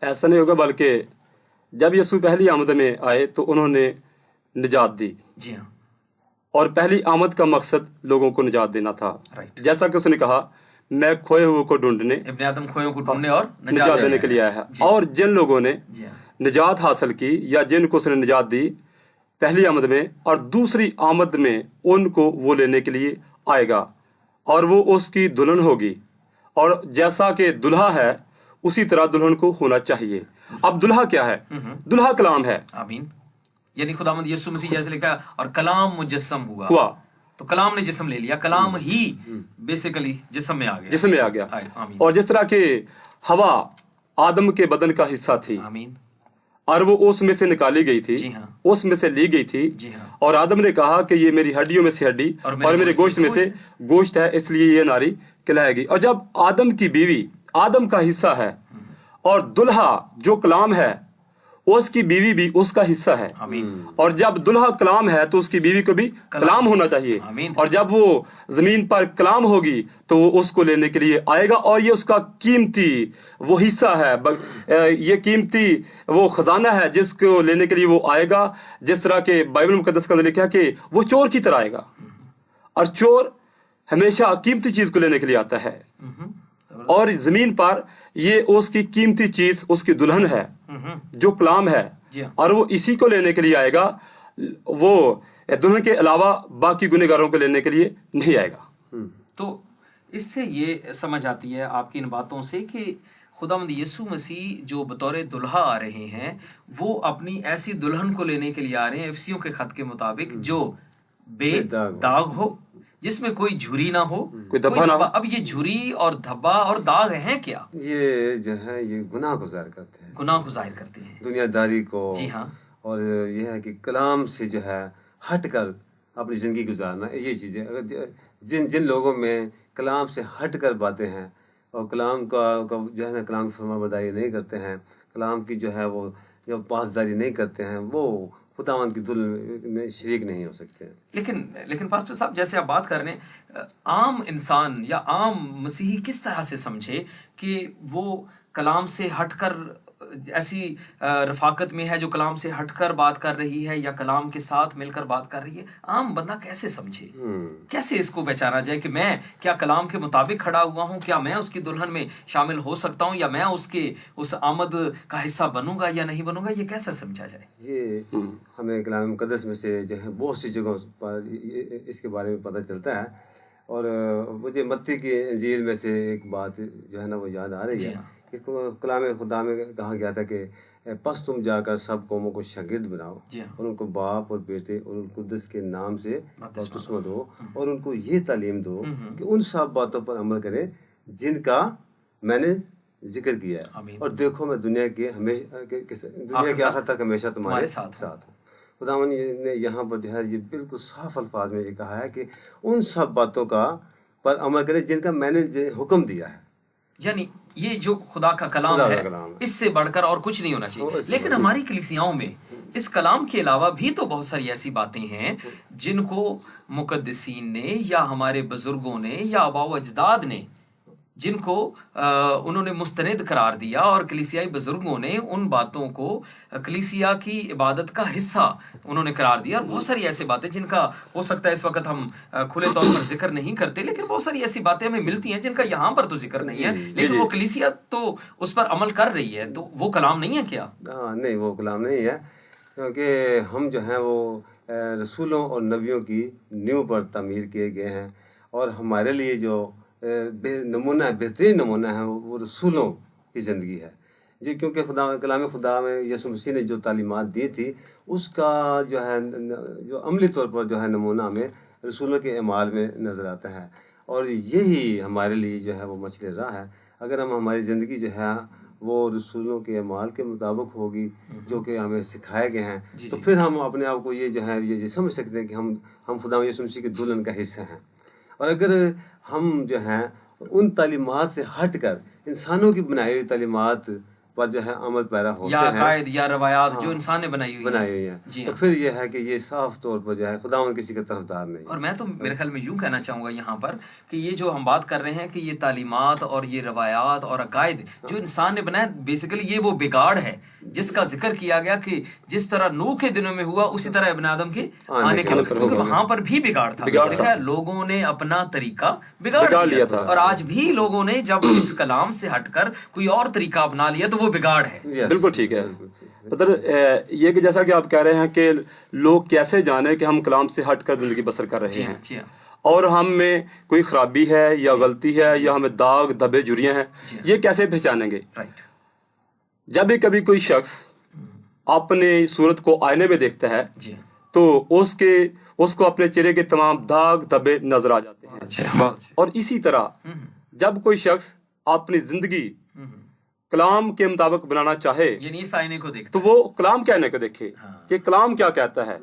ایسا نہیں ہوگا، بلکہ جب یسوع پہلی آمد میں آئے تو انہوں نے نجات دی، جی ہاں، اور پہلی آمد کا مقصد لوگوں کو نجات دینا تھا، رائٹ. جیسا کہ اس نے کہا میں کھوئے ہوئے کو ڈھونڈنے، ابن آدم کھوئوں کو ڈھونڈنے اور نجات دینے کے لیے آیا ہے. جی. اور جن لوگوں نے جی ہاں، نجات حاصل کی یا جن کو اس نے نجات دی پہلی آمد میں اور دوسری آمد میں، ان کو وہ لینے کے لیے آئے گا، اور وہ اس کی دلہن ہوگی، اور جیسا کہ دلہا ہے اسی طرح دلہن کو ہونا چاہیے. اب دلہا کیا ہے؟ دلہا کلام ہے. آمین. یعنی خداوند یسوع مسیح جیسے لکھا اور کلام مجسم ہوا، تو کلام نے جسم لے لیا، کلام ہی بیسیکلی جسم میں آ گیا. جسم میں آ گیا. آمین. اور جس طرح کہ ہوا آدم کے بدن کا حصہ تھی، آمین. اور وہ اس میں سے نکالی گئی تھی، جی ہاں، اس میں سے لی گئی تھی، جی ہاں، اور آدم نے کہا کہ یہ میری ہڈیوں میں سے ہڈی اور اور میرے گوشت میں سے گوشت ہے، اس لیے یہ ناری کہلائے گی. اور جب آدم کی بیوی آدم کا حصہ ہے، اور دلہا جو کلام ہے اس کی بیوی بھی اس کا حصہ ہے، آمین. اور جب دلہا کلام ہے تو اس کی بیوی کو بھی کلام ہونا چاہیے. آمین. اور جب وہ زمین پر کلام ہوگی تو وہ اس کو لینے کے لیے آئے گا، اور یہ اس کا قیمتی وہ حصہ ہے، یہ قیمتی وہ خزانہ ہے جس کو لینے کے لیے وہ آئے گا. جس طرح کہ بائبل مقدس کے اندر لکھا ہے کہ وہ چور کی طرح آئے گا، اور چور ہمیشہ قیمتی چیز کو لینے کے لیے آتا ہے، اور زمین پر یہ اس کی قیمتی چیز اس کی دلہن ہے جو کلام ہے، جی ہاں. اور وہ اسی کو لینے کے لیے آئے گا، وہ دلہن کے علاوہ باقی گنہگاروں کو لینے کے لیے نہیں آئے گا. تو اس سے یہ سمجھ آتی ہے آپ کی ان باتوں سے کہ خداوند یسوع مسیح جو بطور دلہا آ رہے ہیں، وہ اپنی ایسی دلہن کو لینے کے لیے آ رہے ہیں افسیوں کے خط کے مطابق جو بے داغ ہو، جس میں کوئی جھری نہ ہو، کوئی دھبا نہ ہو. اب یہ جھری اور دھبا اور داغ ہیں کیا؟ یہ جو ہے یہ گناہ کو ظاہر کرتے ہیں، گناہ کو ظاہر کرتے ہیں، دنیا داری کو. جی ہاں. اور یہ ہے کہ کلام سے جو ہے ہٹ کر اپنی زندگی گزارنا، یہ چیزیں اگر جن لوگوں میں کلام سے ہٹ کر باتیں ہیں، اور کلام کا جو ہے نا کلام کی فرما برداری نہیں کرتے ہیں، کلام کی جو ہے وہ جو پاسداری نہیں کرتے ہیں، وہ خداوند کی دل میں شریک نہیں ہو سکتے ہیں. لیکن پاسٹر صاحب جیسے آپ بات کر رہے ہیں، عام انسان یا عام مسیحی کس طرح سے سمجھے کہ وہ کلام سے ہٹ کر ایسی رفاقت میں ہے جو کلام سے ہٹ کر بات کر رہی ہے یا کلام کے ساتھ مل کر بات کر رہی ہے؟ عام بندہ کیسے سمجھے، کیسے اس کو پہچانا جائے کہ میں کیا کلام کے مطابق کھڑا ہوا ہوں، کیا میں اس کی دلہن میں شامل ہو سکتا ہوں، یا میں اس آمد کا حصہ بنوں گا یا نہیں بنوں گا؟ یہ کیسے سمجھا جائے؟ یہ ہمیں کلام مقدس میں سے جو ہے بہت سی جگہوں پر اس کے بارے میں پتہ چلتا ہے. اور مجھے متی کی انجیل میں سے ایک بات جو ہے نا وہ یاد آ رہی ہے کہ کلام خدا میں کہا گیا تھا کہ پس تم جا کر سب قوموں کو شاگرد بناؤ، اور ان کو باپ اور بیٹے اور القدس کے نام سے بپتسمہ دو، اور ان کو یہ تعلیم دو کہ ان سب باتوں پر عمل کریں جن کا میں نے ذکر کیا ہے، اور دیکھو میں دنیا کے آخر تک ہمیشہ تمہارے ساتھ ہوں. خداوند نے یہاں پر جو ہے یہ بالکل صاف الفاظ میں یہ کہا ہے کہ ان سب باتوں کا پر عمل کریں جن کا میں نے حکم دیا ہے. یعنی یہ جو خدا کا کلام ہے اس سے بڑھ کر اور کچھ نہیں ہونا چاہیے. لیکن ہماری کلیسیاؤں میں اس کلام کے علاوہ بھی تو بہت ساری ایسی باتیں ہیں جن کو مقدسین نے یا ہمارے بزرگوں نے یا آباء و اجداد نے جن کو انہوں نے مستند قرار دیا، اور کلیسیائی بزرگوں نے ان باتوں کو کلیسیا کی عبادت کا حصہ انہوں نے قرار دیا. اور بہت ساری ایسی باتیں جن کا ہو سکتا ہے اس وقت ہم کھلے طور پر ذکر نہیں کرتے، لیکن بہت ساری ایسی باتیں ہمیں ملتی ہیں جن کا یہاں پر تو ذکر نہیں ہے، لیکن وہ کلیسیا تو اس پر عمل کر رہی ہے. تو وہ کلام نہیں ہے کیا؟ نہیں، وہ کلام نہیں ہے، کیونکہ ہم جو ہیں وہ رسولوں اور نبیوں کی نیو پر تعمیر کیے گئے ہیں، اور ہمارے لیے جو بہترین نمونہ ہے وہ رسولوں کی زندگی ہے جی. کیونکہ کلام خدا میں یسوع مسیح نے جو تعلیمات دی تھی اس کا جو ہے جو عملی طور پر جو ہے نمونہ ہمیں رسولوں کے اعمال میں نظر آتا ہے، اور یہی ہمارے لیے جو ہے وہ مشعل راہ ہے. اگر ہماری زندگی جو ہے وہ رسولوں کے اعمال کے مطابق ہوگی جو کہ ہمیں سکھائے گئے ہیں، تو پھر ہم اپنے آپ کو یہ جو ہے یہ سمجھ سکتے ہیں کہ ہم خدا یسوع مسیح کی دلہن کا حصہ ہیں. اور اگر ہم جو ہیں ان تعلیمات سے ہٹ کر انسانوں کی بنائی ہوئی تعلیمات پر جو ہے عمل پیرا ہوتے یا ہیں عقائد یا روایات جو انسان نے بنائی ہوئی ہیں جی تو پھر یہ ہے کہ یہ صاف طور پر جو ہے خداوند کسی کا طرفدار نہیں. اور میں تو میرے خیال میں یوں کہنا چاہوں گا یہاں پر کہ یہ جو ہم بات کر رہے ہیں کہ یہ تعلیمات اور یہ روایات اور عقائد جو انسان نے بنایا بیسیکلی یہ وہ بگاڑ ہے جس کا ذکر کیا گیا کہ جس طرح نوح کے دنوں میں ہوا اسی طرح ابن آدم کے آنے کے وقت، کیونکہ وہاں پر بھی بگاڑ تھا. لوگوں نے اپنا طریقہ بگاڑ لیا تھا اور آج بھی لوگوں نے جب اس کلام سے ہٹ کر کوئی اور طریقہ اپنا لیا تو وہ بگاڑ ہے. بالکل ٹھیک ہے. یہ کہ جیسا کہ آپ کہہ رہے ہیں کہ لوگ کیسے جانیں کہ ہم کلام سے ہٹ کر زندگی بسر کر رہے ہیں اور ہم میں کوئی خرابی ہے یا غلطی ہے یا ہمیں داغ دھبے جھریاں ہیں، یہ کیسے پہچانیں گے؟ جب بھی کبھی کوئی شخص اپنی صورت کو آئینے میں دیکھتا ہے تو اس کو اپنے چہرے کے تمام داغ دھبے نظر آ جاتے ہیں. اور اسی طرح جب کوئی شخص اپنی زندگی کلام کے مطابق بنانا چاہے یعنی اس آئینے کو دیکھے تو وہ کلام کے آئینے کو دیکھے کہ کلام کیا کہتا ہے،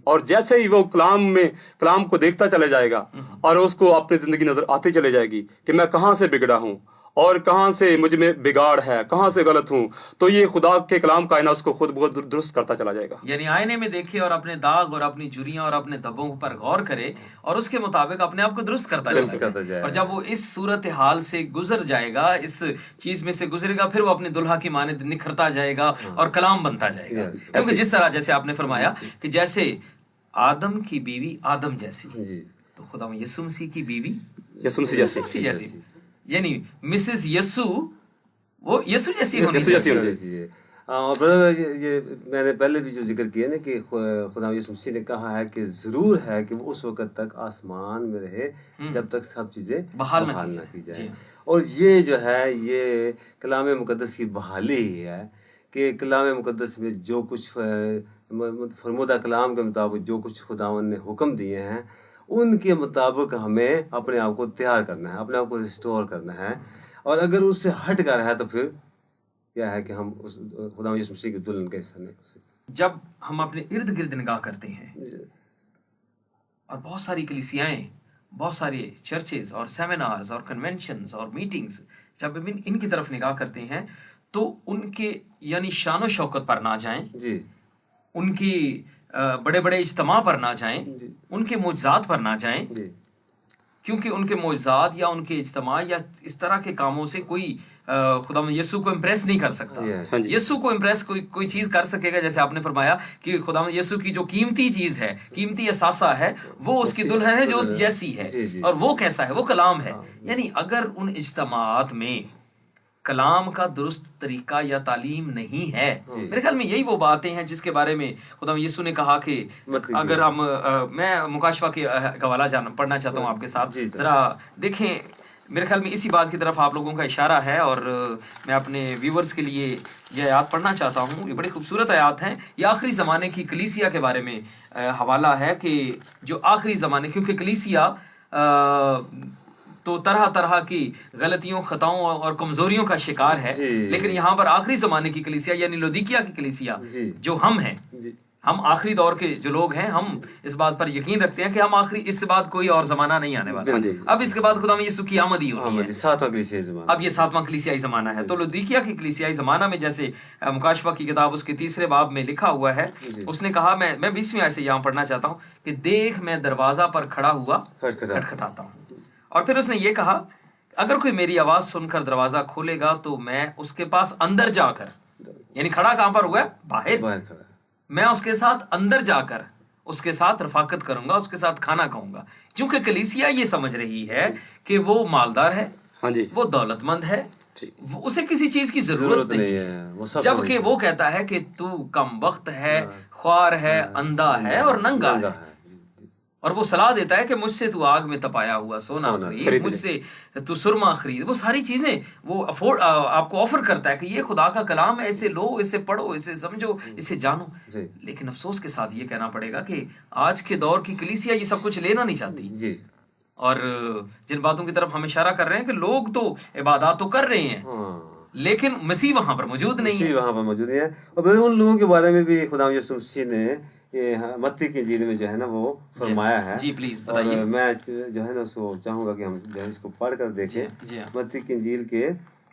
اور جیسے ہی وہ کلام کو دیکھتا چلے جائے گا اور اس کو اپنی زندگی نظر آتی چلے جائے گی کہ میں کہاں سے بگڑا ہوں اور کہاں سے مجھ میں بگاڑ ہے، کہاں سے غلط ہوں، تو یہ خدا کے کلام کا آئینہ اس کو خود بخود درست کرتا چلا جائے گا. یعنی آئینے میں دیکھے اور اپنے داغ اور اپنی جھریاں اور اپنے دھبوں پر غور کرے اور اس کے مطابق اپنے آپ کو درست کرتا جائے. اور جب وہ اس صورتحال سے گزر جائے گا، اس چیز میں سے گزرے گا، پھر وہ اپنے دلہا کی مانند نکھرتا جائے گا اور کلام بنتا جائے گا. کیونکہ جس طرح جیسے آپ نے فرمایا کہ جیسے آدم کی بیوی آدم جیسی تو خدا یسوع مسیح کی بیوی یسوع مسیح جیسی، یعنی مسز یسوع وہ یسوع جیسی ہونی چاہیے. اور برادر یہ میں نے پہلے بھی جو ذکر کیا نا کہ خدا یسوع مسیح نے کہا ہے کہ ضرور ہے کہ وہ اس وقت تک آسمان میں رہے جب تک سب چیزیں بحال نہ کی جائے. اور یہ جو ہے یہ کلام مقدس کی بحالی ہی ہے کہ کلام مقدس میں جو کچھ فرمودہ کلام کے مطابق جو کچھ خداوند نے حکم دیے ہیں ان کے مطابق ہمیں اپنے آپ کو تیار کرنا ہے، اپنے آپ کو ریسٹور کرنا ہے. اور اگر اس سے ہٹ کر ہے تو پھر کیا ہے کہ ہم خدا یسوع مسیح کی دلہن کا حصہ نہیں ہو سکتے. جب ہم اپنے ارد گرد نگاہ کرتے ہیں اور بہت ساری کلیسیائیں، بہت سارے چرچز اور سیمینارز اور کنونشنز اور میٹنگز، جب ہم ان کی طرف نگاہ کرتے ہیں تو ان کے یعنی شان و شوکت پر نہ جائیں، ان کی بڑے بڑے اجتماع پر نہ جائیں، ان کے معجزات پر نہ جائیں، کیونکہ ان کے معجزات یا ان کے اجتماع یا اس طرح کے کاموں سے کوئی خدا یسوع کو امپریس نہیں کر سکتا. یسوع کو امپریس کوئی چیز کر سکے گا، جیسے آپ نے فرمایا کہ خدا یسوع کی جو قیمتی چیز ہے، قیمتی اثاثہ ہے، وہ اس کی دلہن ہے جو اس جیسی ہے. اور وہ کیسا ہے؟ وہ کلام ہے. یعنی اگر ان اجتماعات میں کلام کا درست طریقہ یا تعلیم نہیں ہے، میرے خیال میں یہی وہ باتیں ہیں جس کے بارے میں خدا یسوع نے کہا کہ اگر ہم میں مکاشفہ کے حوالہ پڑھنا چاہتا ہوں آپ کے ساتھ، ذرا دیکھیں. میرے خیال میں اسی بات کی طرف آپ لوگوں کا اشارہ ہے اور میں اپنے ویورز کے لیے یہ آیات پڑھنا چاہتا ہوں. یہ بڑی خوبصورت آیات ہیں. یہ آخری زمانے کی کلیسیا کے بارے میں حوالہ ہے کہ جو آخری زمانے، کیونکہ کلیسیا تو طرح طرح کی غلطیوں، خطاؤں اور کمزوریوں کا شکار ہے، لیکن یہاں پر آخری زمانے کی کلیسیا یعنی لودیکیا کی کلیسیا جو ہم ہیں، ہم آخری دور کے جو لوگ ہیں، ہم اس بات پر یقین رکھتے ہیں کہ ہم آخری، اس کے بعد کوئی اور زمانہ نہیں آنے والا. اب اس کے بعد خدا یسوع کی آمد ہی ہونی ہے. اب یہ 7واں کلیسیائی زمانہ ہے. تو لودیکیا کی کلیسیائی زمانہ میں جیسے مکاشفہ کی کتاب اس کے 3 باب میں لکھا ہوا ہے، اس نے کہا، میں 20ویں آیت سے یہاں پڑھنا چاہتا ہوں کہ دیکھ میں دروازہ پر کھڑا ہوا کھٹکھٹاتا ہوں. اور پھر اس نے یہ کہا اگر کوئی میری آواز سن کر دروازہ کھولے گا تو میں اس کے پاس اندر جا کر، یعنی کھڑا کہاں پر ہوا ہے؟ باہر. میں اس کے ساتھ اندر جا کر اس کے ساتھ رفاقت کروں گا، اس کے ساتھ کھانا کھاؤں گا. چونکہ کلیسیا یہ سمجھ رہی ہے کہ وہ مالدار ہے، وہ دولت مند ہے، اسے کسی چیز کی ضرورت نہیں ہے، جبکہ وہ کہتا ہے کہ تو کم بخت ہے، خوار ہے، اندھا ہے اور ننگا ہے. اور وہ صلاح دیتا ہے کہ مجھ سے تو آگ میں تپایا ہوا سونا خرید، مجھ سے تو سرما خرید. وہ ساری چیزیں وہ آپ کو آفر کرتا ہے کہ یہ خدا کا کلام ہے، اسے لو، اسے پڑھو، اسے سمجھو، اسے جانو. لیکن افسوس کے ساتھ یہ کہنا پڑے گا کہ آج کے دور کی کلیسیا یہ سب کچھ لینا نہیں چاہتی. اور جن باتوں کی طرف ہم اشارہ کر رہے ہیں کہ لوگ تو عبادات تو کر رہے ہیں لیکن مسیح وہاں پر موجود نہیں ہے. اور ان لوگوں کے بارے میں بھی خدا یسوع مسیح نے متی کی انجیل میں جو ہے نا وہ فرمایا ہے. جی پلیز بتائیے. اور میں جو ہے نا اس کو چاہوں گا کہ ہم جو ہے اس کو پڑھ کر دیکھیں. متی کی انجیل کے